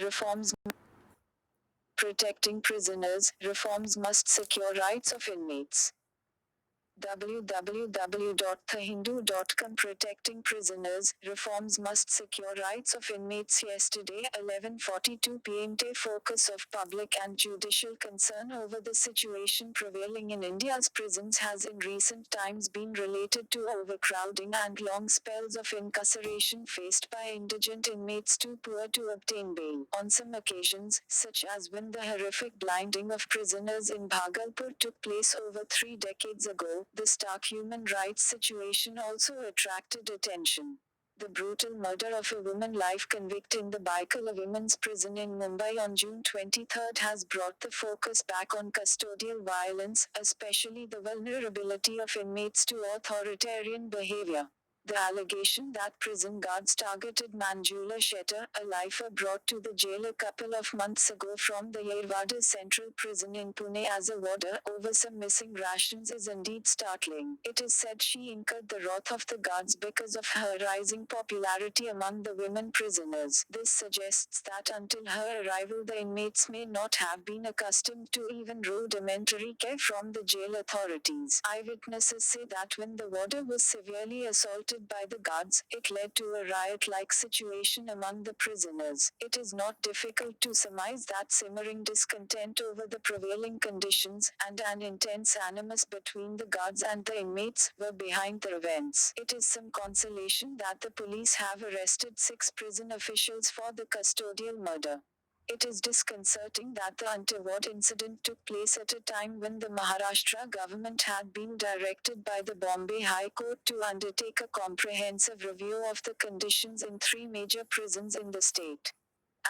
Reforms protecting prisoners, reforms must secure rights of inmates. www.thehindu.com Protecting prisoners, reforms must secure rights of inmates. Yesterday, 11:42 p.m. The focus of public and judicial concern over the situation prevailing in India's prisons has in recent times been related to overcrowding and long spells of incarceration faced by indigent inmates too poor to obtain bail. On some occasions, such as when the horrific blinding of prisoners in Bhagalpur took place over 3 decades ago, the stark human rights situation also attracted attention. The brutal murder of a woman life convict in the Baikal Women's Prison in Mumbai on June 23 has brought the focus back on custodial violence, especially the vulnerability of inmates to authoritarian behavior. The allegation that prison guards targeted Manjula Shettar, a lifer brought to the jail a couple of months ago from the Yerwada Central Prison in Pune as a warder over some missing rations is indeed startling. It is said she incurred the wrath of the guards because of her rising popularity among the women prisoners. This suggests that until her arrival the inmates may not have been accustomed to even rudimentary care from the jail authorities. Eyewitnesses say that when the warder was severely assaulted by the guards, it led to a riot-like situation among the prisoners. It is not difficult to surmise that simmering discontent over the prevailing conditions, and an intense animus between the guards and the inmates, were behind the events. It is some consolation that the police have arrested 6 prison officials for the custodial murder. It is disconcerting that the untoward incident took place at a time when the Maharashtra government had been directed by the Bombay High Court to undertake a comprehensive review of the conditions in 3 major prisons in the state.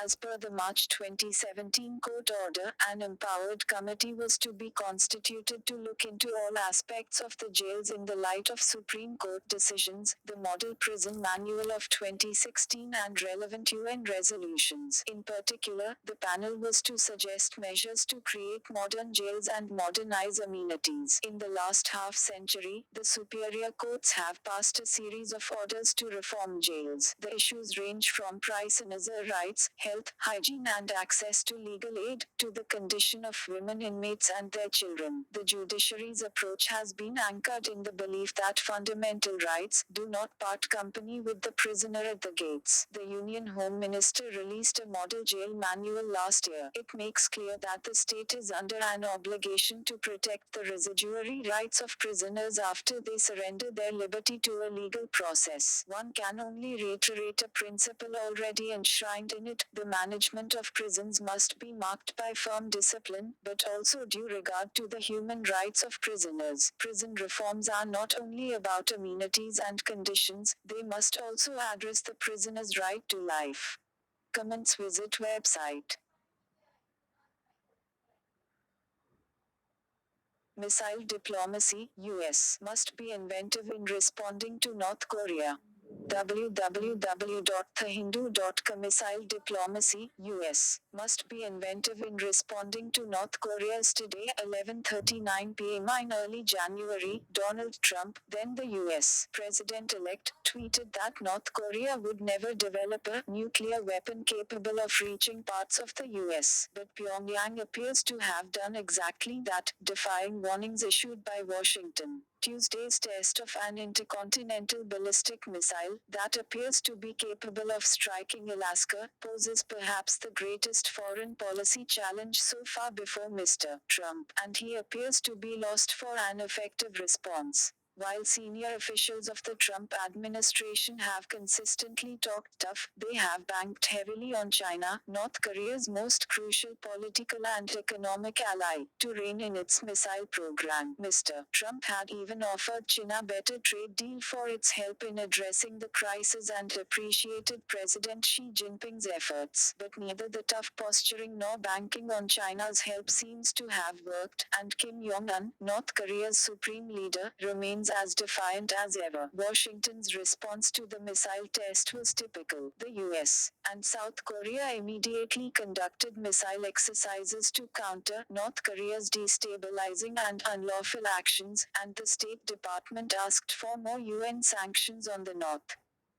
As per the March 2017 court order, an empowered committee was to be constituted to look into all aspects of the jails in the light of Supreme Court decisions, the Model Prison Manual of 2016 and relevant UN resolutions. In particular, the panel was to suggest measures to create modern jails and modernize amenities. In the last half century, the superior courts have passed a series of orders to reform jails. The issues range from prisoner rights, health, hygiene and access to legal aid, to the condition of women inmates and their children. The judiciary's approach has been anchored in the belief that fundamental rights do not part company with the prisoner at the gates. The Union Home Minister released a model jail manual last year. It makes clear that the state is under an obligation to protect the residuary rights of prisoners after they surrender their liberty to a legal process. One can only reiterate a principle already enshrined in it: the management of prisons must be marked by firm discipline, but also due regard to the human rights of prisoners. Prison reforms are not only about amenities and conditions, they must also address the prisoner's right to life. Comments. Visit website. Missile diplomacy, US, must be inventive in responding to North Korea. www.thehindu.com Missile diplomacy, US, must be inventive in responding to North Korea's today 11:39 p.m. in early January. Donald Trump, then the US president-elect, tweeted that North Korea would never develop a nuclear weapon capable of reaching parts of the US. But Pyongyang appears to have done exactly that, defying warnings issued by Washington. Tuesday's test of an intercontinental ballistic missile, that appears to be capable of striking Alaska, poses perhaps the greatest foreign policy challenge so far before Mr. Trump, and he appears to be lost for an effective response. While senior officials of the Trump administration have consistently talked tough, they have banked heavily on China, North Korea's most crucial political and economic ally, to rein in its missile program. Mr. Trump had even offered China a better trade deal for its help in addressing the crisis and appreciated President Xi Jinping's efforts. But neither the tough posturing nor banking on China's help seems to have worked, and Kim Jong-un, North Korea's supreme leader, remains as defiant as ever. Washington's response to the missile test was typical. The US and South Korea immediately conducted missile exercises to counter North Korea's destabilizing and unlawful actions, and the State Department asked for more UN sanctions on the North.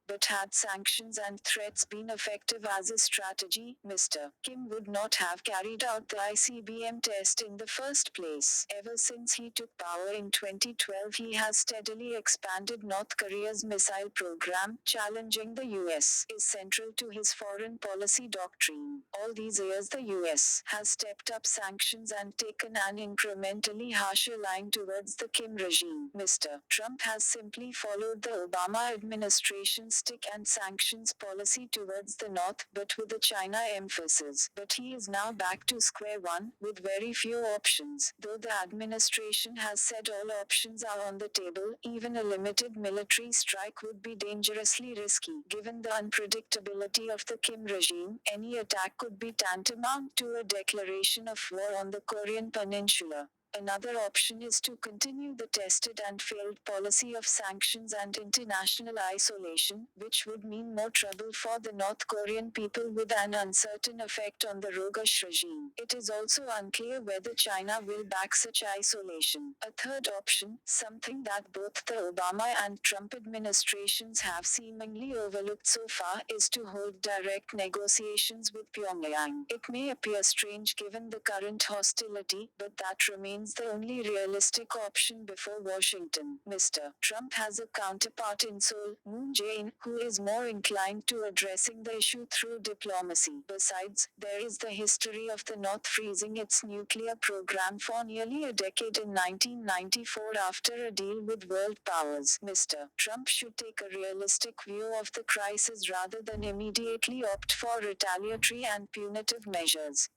but had sanctions and threats been effective as a strategy, Mr. Kim would not have carried out the ICBM test in the first place. Ever since he took power in 2012, he has steadily expanded North Korea's missile program. Challenging the US is central to his foreign policy doctrine. All these years, the US has stepped up sanctions and taken an incrementally harsher line towards the Kim regime. Mr. Trump has simply followed the Obama administration's stick and sanctions policy towards the North, but with a China emphasis. But he is now back to square one, with very few options. Though the administration has said all options are on the table, even a limited military strike would be dangerously risky. Given the unpredictability of the Kim regime, any attack could be tantamount to a declaration of war on the Korean peninsula. Another option is to continue the tested and failed policy of sanctions and international isolation, which would mean more trouble for the North Korean people with an uncertain effect on the roguish regime. It is also unclear whether China will back such isolation. A third option, something that both the Obama and Trump administrations have seemingly overlooked so far, is to hold direct negotiations with Pyongyang. It may appear strange given the current hostility, but that remains the only realistic option before Washington. Mr. Trump has a counterpart in Seoul, Moon Jae-in, who is more inclined to addressing the issue through diplomacy. Besides, there is the history of the North freezing its nuclear program for nearly a decade in 1994 after a deal with world powers. Mr. Trump should take a realistic view of the crisis rather than immediately opt for retaliatory and punitive measures.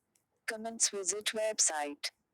Comments. Visit website.